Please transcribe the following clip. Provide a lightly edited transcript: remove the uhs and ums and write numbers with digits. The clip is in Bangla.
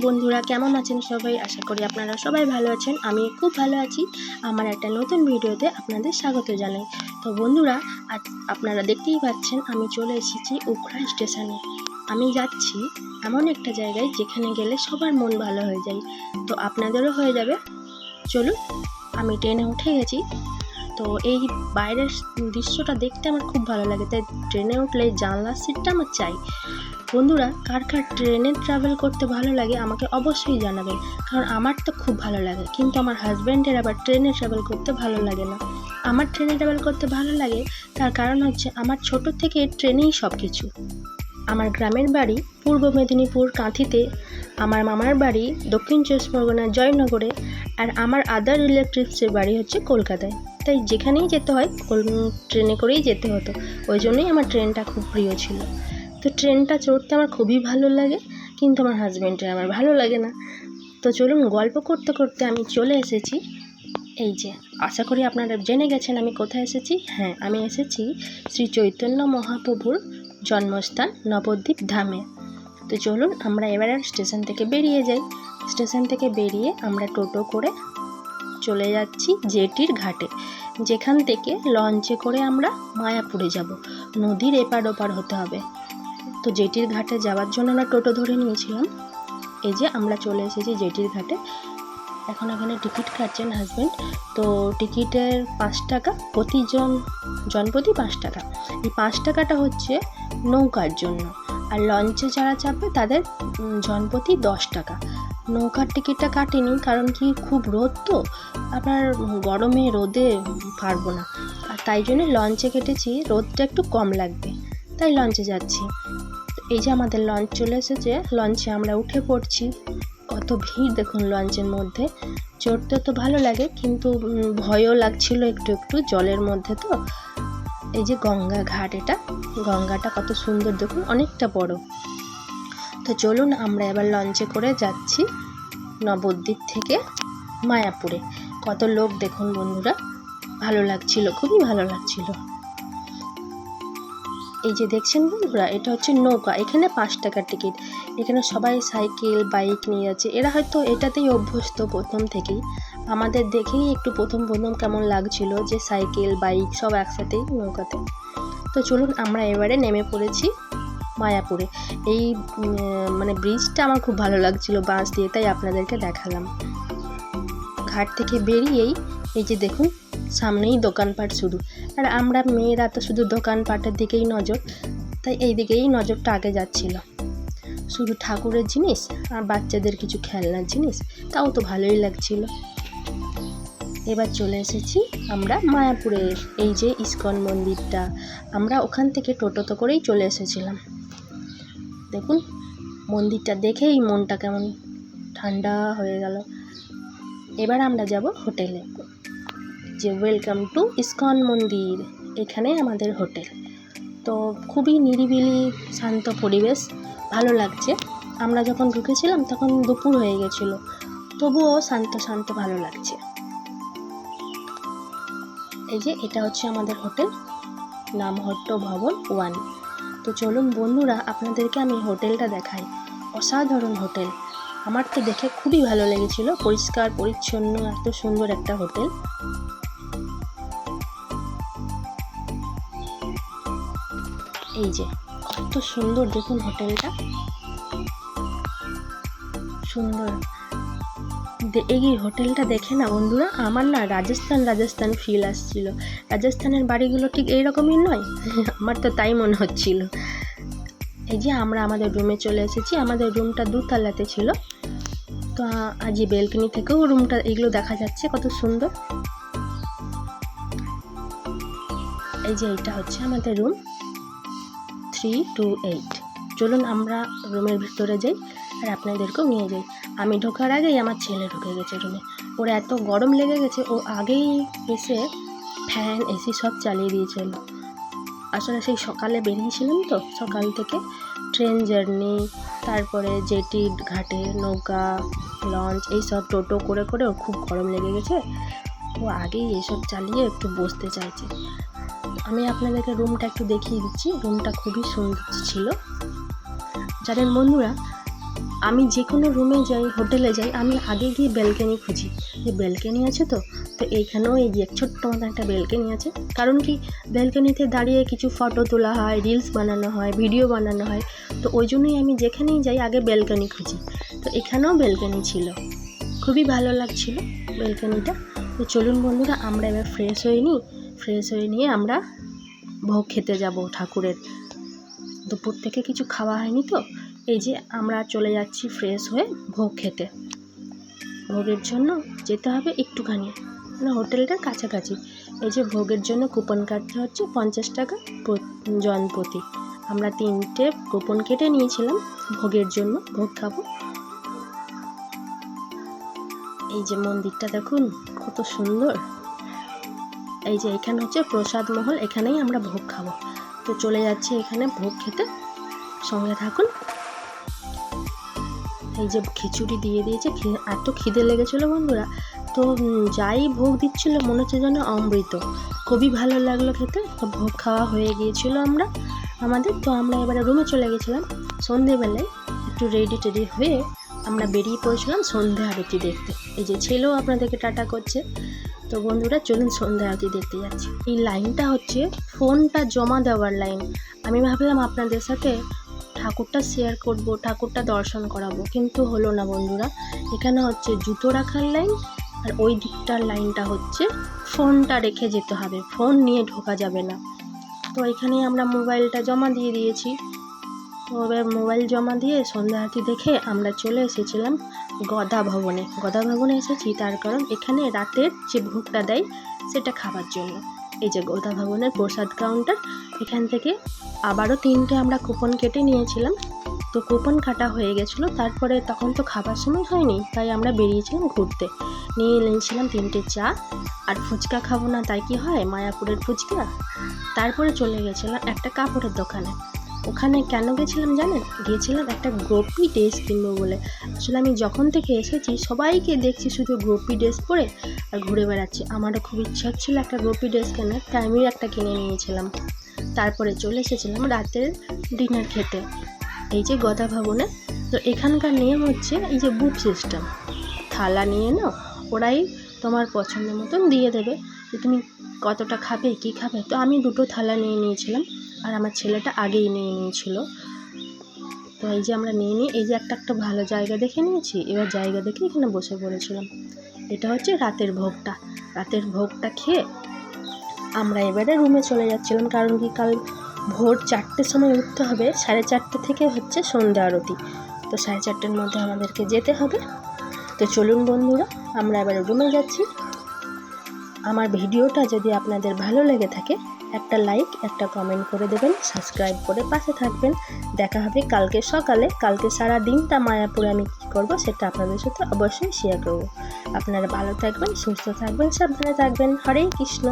বন্ধুরা, কেমন আছেন সবাই? আশা করি আপনারা সবাই ভালো আছেন। আমি খুব ভালো আছি। আমার একটা নতুন ভিডিওতে আপনাদের স্বাগত জানাই। তো বন্ধুরা, আজ আপনারা দেখতেই পাচ্ছেন আমি চলে এসেছি উখড়া স্টেশনে। আমি যাচ্ছি এমন একটা জায়গায় যেখানে গেলে সবার মন ভালো হয়ে যায়। তো আপনাদেরও হয়ে যাবে। চলুন, আমি ট্রেনে উঠে গেছি। তো এই বাইরের দৃশ্যটা দেখতে আমার খুব ভালো লাগে, তাই ট্রেনে উঠলে জানলার সিটটা আমার চাই। বন্ধুরা, কার কার ট্রেনে ট্রাভেল করতে ভালো লাগে আমাকে অবশ্যই জানাবেন, কারণ আমার তো খুব ভালো লাগে। কিন্তু আমার হাজব্যান্ডের আবার ট্রেনে ট্রাভেল করতে ভালো লাগে না। আমার ট্রেনে ট্রাভেল করতে ভালো লাগে, তার কারণ হচ্ছে আমার ছোট থেকে ট্রেনেই সব কিছু। আমার গ্রামের বাড়ি পূর্ব মেদিনীপুর কাঁথিতে, আমার মামার বাড়ি দক্ষিণ চব্বিশ পরগনার জয়নগরে, আর আমার আদার রিলেটিভসের বাড়ি হচ্ছে কলকাতায়। তাই যেখানেই যেতে হয় ট্রেনে করেই যেতে হতো। ওই জন্যই আমার ট্রেনটা খুব প্রিয় ছিল। তো ট্রেনটা চড়তে আমার খুবই ভালো লাগে, কিন্তু আমার হাজব্যান্ডের আমার ভালো লাগে না। তো চলুন, গল্প করতে করতে আমি চলে এসেছি। এই যে, আশা করি আপনারা জেনে গেছেন আমি কোথায় এসেছি। হ্যাঁ, আমি এসেছি শ্রী চৈতন্য মহাপ্রভুর জন্মস্থান নবদ্বীপ ধামে। তো চলুন, আমরা এবারে স্টেশন থেকে বেরিয়ে যাই। স্টেশন থেকে বেরিয়ে আমরা টোটো করে চলে যাচ্ছি জেটির ঘাটে, যেখান থেকে লঞ্চে করে আমরা মায়াপুরে যাব। নদীর এপার ওপার হতে হবে। তো জেটির ঘাটে যাওয়ার জন্য আমরা টোটো ধরে নিয়েছিলাম। এই যে আমরা চলে এসেছি জেটির ঘাটে। এখন এখানে টিকিট কাটছেন হাজব্যান্ড। তো টিকিটের 5 টাকা, জনপ্রতি 5 টাকা। এই 5 টাকাটা হচ্ছে নৌকার জন্য, আর লঞ্চে যারা চাপবে তাদের জনপ্রতি 10 টাকা। নৌকার টিকিটটা কাটিনি, কারণ কি খুব রোদ, তো আবার গরমে রোদে পারবো না, আর তাই জন্য লঞ্চে কেটেছি। রোদটা একটু কম লাগবে, তাই লঞ্চে যাচ্ছি। এই যে আমাদের লঞ্চ চলে এসেছে, লঞ্চে আমরা উঠে পড়ছি। কত ভিড় দেখুন লঞ্চের মধ্যে। চড়তে তো ভালো লাগে, কিন্তু ভয়ও লাগছিল একটু একটু জলের মধ্যে। তো এই যে গঙ্গা ঘাট, এটা গঙ্গাটা কত সুন্দর দেখুন, অনেকটা বড়। তো চলুন, আমরা এবার লঞ্চে করে যাচ্ছি নবদ্বীপ থেকে মায়াপুরে। কত লোক দেখুন বন্ধুরা, ভালো লাগছিল, খুবই ভালো লাগছিল। এই যে দেখছেন বন্ধুরা, এটা হচ্ছে নৌকা। এখানে 5 টাকার টিকিট। এখানে সবাই সাইকেল বাইক নিয়ে যাচ্ছে। এরা হয়তো এটাতেই অভ্যস্ত প্রথম থেকেই। আমাদের দেখেই একটু প্রথম কেমন লাগছিল যে সাইকেল বাইক সব একসাথেই নৌকাতে। তো চলুন, আমরা এবারে নেমে পড়েছি মায়াপুরে। এই ব্রিজটা আমার খুব ভালো লাগছিল বাঁশ দিয়ে, তাই আপনাদেরকে দেখালাম। ঘাট থেকে বেরিয়েই এই যে দেখুন, সামনেই দোকানপাট শুরু। আর আমরা মেয়েরা তো শুধু দোকানপাটের দিকেই নজর, তাই এই দিকেই নজরটা আগে যাচ্ছিল। শুধু ঠাকুরের জিনিস আর বাচ্চাদের কিছু খেলনার জিনিস, তাও তো ভালোই লাগছিল। এবার চলে এসেছি আমরা মায়াপুরে। এই যে ইস্কন মন্দিরটা, আমরা ওখান থেকে টোটোতে করেই চলে এসেছিলাম। দেখুন, মন্দিরটা দেখেই মনটা কেমন ঠান্ডা হয়ে গেল। এবার আমরা যাব হোটেলে, যে ওয়েলকাম টু ইস্কন মন্দির, এখানে আমাদের হোটেল। তো খুবই নিরিবিলি শান্ত পরিবেশ, ভালো লাগছে। আমরা যখন ঢুকেছিলাম তখন দুপুর হয়ে গেছিলো, তবুও শান্ত শান্ত ভালো লাগছে। এই যে এটা হচ্ছে আমাদের হোটেল, নামহট্ট ভবন 1। তো চলুন বন্ধুরা, আপনাদেরকে আমি হোটেলটা দেখাই। অসাধারণ হোটেল, আমার তো দেখে খুবই ভালো লেগেছিল। পরিষ্কার পরিচ্ছন্ন, এত সুন্দর একটা হোটেল। এই যে কত সুন্দর দেখুন হোটেলটা, সুন্দর। এই হোটেলটা দেখে না বন্ধুরা, আমার না রাজস্থান ফিল আসছিল। রাজস্থানের বাড়িগুলো ঠিক এইরকমই নয়? আমার তো তাই মনে হচ্ছিল। এই যে আমরা আমাদের রুমে চলে এসেছি। আমাদের রুমটা 2 তলাতে ছিল। তো আজ এই বেলকনি থেকেও রুমটা এগুলো দেখা যাচ্ছে, কত সুন্দর। এই যে এটা হচ্ছে আমাদের রুম 328। চলুন আমরা রুমের ভিতরে যাই আর আপনাদেরকেও নিয়ে যাই। আমি ঢোকার আগেই আমার ছেলে ঢুকে গেছে রুমে। ওর এত গরম লেগে গেছে, ও আগেই এসে ফ্যান এসি সব চালিয়ে দিয়েছিল। আসলে সেই সকালে বেরিয়েছিলাম, তো সকাল থেকে ট্রেন জার্নি, তারপরে জেটি ঘাটে নৌকা লঞ্চ এইসব টোটো করে করে ওর খুব গরম লেগে গেছে। ও আগেই এসব চালিয়ে একটু বসতে চাইছে। আমি আপনাদেরকে রুমটা একটু দেখিয়ে দিচ্ছি। রুমটা খুবই সুন্দর ছিল। জানেন বন্ধুরা, আমি যে কোনো রুমে যাই, হোটেলে যাই, আমি আগে গিয়ে ব্যালকনি খুঁজি যে ব্যালকনি আছে তো এইখানেও এই যে ছোট্ট মতো একটা ব্যালকনি আছে। কারণ কি, ব্যালকনিতে দাঁড়িয়ে কিছু ফটো তোলা হয়, রিলস বানানো হয়, ভিডিও বানানো হয়। তো ওই জন্যই আমি যেখানেই যাই আগে ব্যালকনি খুঁজি। তো এখানেও ব্যালকনি ছিল, খুবই ভালো লাগছিল ব্যালকনিটা। তো চলুন বন্ধুরা, আমরা এবার ফ্রেশ হয়ে নিয়ে আমরা ভোগ খেতে যাব ঠাকুরের। দুপুর থেকে কিছু খাওয়া হয়নি তো এই যে আমরা চলে যাচ্ছি ফ্রেশ হয়ে ভোগ খেতে। ভোগের জন্য যেতে হবে একটুখানি, মানে হোটেলটার কাছাকাছি। এই যে ভোগের জন্য কুপন কাটতে হচ্ছে 50 টাকা জন প্রতি। আমরা 3টে কুপন কেটে নিয়েছিলাম ভোগের জন্য, ভোগ খাবো। এই যে মন্দিরটা দেখুন কত সুন্দর। এই যে এখানে হচ্ছে প্রসাদ মহল, এখানেই আমরা ভোগ খাবো। তো চলে যাচ্ছি এখানে ভোগ খেতে, সঙ্গে থাকুন। এই যে খিচুড়ি দিয়ে দিয়েছে, এত খিদে লেগেছিলো বন্ধুরা। তো যাই ভোগ দিচ্ছিল মনে হচ্ছে যেন অমৃত, খুবই ভালো লাগলো খেতে। তো ভোগ খাওয়া হয়ে গিয়েছিল আমাদের। তো আমরা এবারে রুমে চলে গেছিলাম। সন্ধেবেলায় একটু রেডি হয়ে আমরা বেরিয়ে পড়েছিলাম সন্ধে আরতি দেখতে। এই যে ছেলেও আপনাদেরকে টাটা করছে। তো বন্ধুরা চলুন সন্ধে আরতি দেখতে যাচ্ছি। এই লাইনটা হচ্ছে ফোনটা জমা দেওয়ার লাইন। আমি ভাবলাম আপনাদের সাথে ঠাকুরটা শেয়ার করব, ঠাকুরটা দর্শন করাবো, কিন্তু হলো না বন্ধুরা। এখানে হচ্ছে জুতো রাখার লাইন, আর ওই দিকটার লাইনটা হচ্ছে ফোনটা রেখে যেতে হবে, ফোন নিয়ে ঢোকা যাবে না। তো এখানে আমরা মোবাইলটা জমা দিয়ে দিয়েছি। তো এবার মোবাইল জমা দিয়ে সন্ধ্যা আরতি দেখে আমরা চলে এসেছিলাম গদা ভবনে এসেছি তার কারণ এখানে রাতের যে ভোগটা দেয় সেটা খাবার জন্য। এই যে গদা ভবনের প্রসাদ কাউন্টার, এখান থেকে আবারও 3টে আমরা কুপন কেটে নিয়েছিলাম। তো কুপন কাটা হয়ে গেছিলো, তারপরে তখন তো খাবার সময় হয়নি, তাই আমরা বেরিয়েছিলাম ঘুরতে। নিয়েছিলাম 3টে চা, আর ফুচকা খাবো না তাই কি হয়, মায়াপুরের ফুচকা। তারপরে চলে গেছিলাম একটা কাপড়ের দোকানে। ওখানে কেন গেছিলাম জানেন? গিয়েছিলাম একটা গোপী ড্রেস কিনবো বলে। আসলে আমি যখন থেকে এসেছি সবাইকে দেখছি শুধু গোপী ড্রেস পরে আর ঘুরে বেড়াচ্ছে। আমারও খুব ইচ্ছা ছিল একটা গোপী ড্রেস কেনার, তাই আমি একটা কিনে নিয়েছিলাম। তারপরে চলে এসেছিলাম রাতের ডিনার খেতে এই যে গদা ভবনে। তো এখানকার নিয়ম হচ্ছে এই যে বুফ সিস্টেম, থালা নিয়ে নাও, ওরাই তোমার পছন্দ মতন দিয়ে দেবে যে তুমি কতটা খাবে, কী খাবে। তো আমি 2টো থালা নিয়ে নিয়েছিলাম, আর আমার ছেলেটা আগেই নিয়ে নিয়েছিল। তো এই যে আমরা নিয়ে এই যে একটা ভালো জায়গা দেখে নিয়েছি, এবার জায়গা দেখে এখানে বসে পড়েছিলাম। এটা হচ্ছে রাতের ভোগটা খেয়ে আমরা এবারে রুমে চলে যাচ্ছিলাম। কারণ কি, কাল ভোর 4টের সময় উঠতে হবে, 4:30 থেকে হচ্ছে সন্ধ্যা আরতি। তো 4:30-র মধ্যে আমাদেরকে যেতে হবে। তো চলুন বন্ধুরা, আমরা এবারে রুমে যাচ্ছি। আমার ভিডিওটা যদি আপনাদের ভালো লেগে থাকে একটা লাইক, একটা কমেন্ট করে দেবেন, সাবস্ক্রাইব করে পাশে থাকবেন। দেখা হবে কালকে সকালে। কালকে সারা দিনটা মায়াপুরে আমি কী করবো সেটা আপনাদের সাথে অবশ্যই শেয়ার করব। আপনারা ভালো থাকবেন, সুস্থ থাকবেন, সাবধানে থাকবেন। হরে কৃষ্ণ।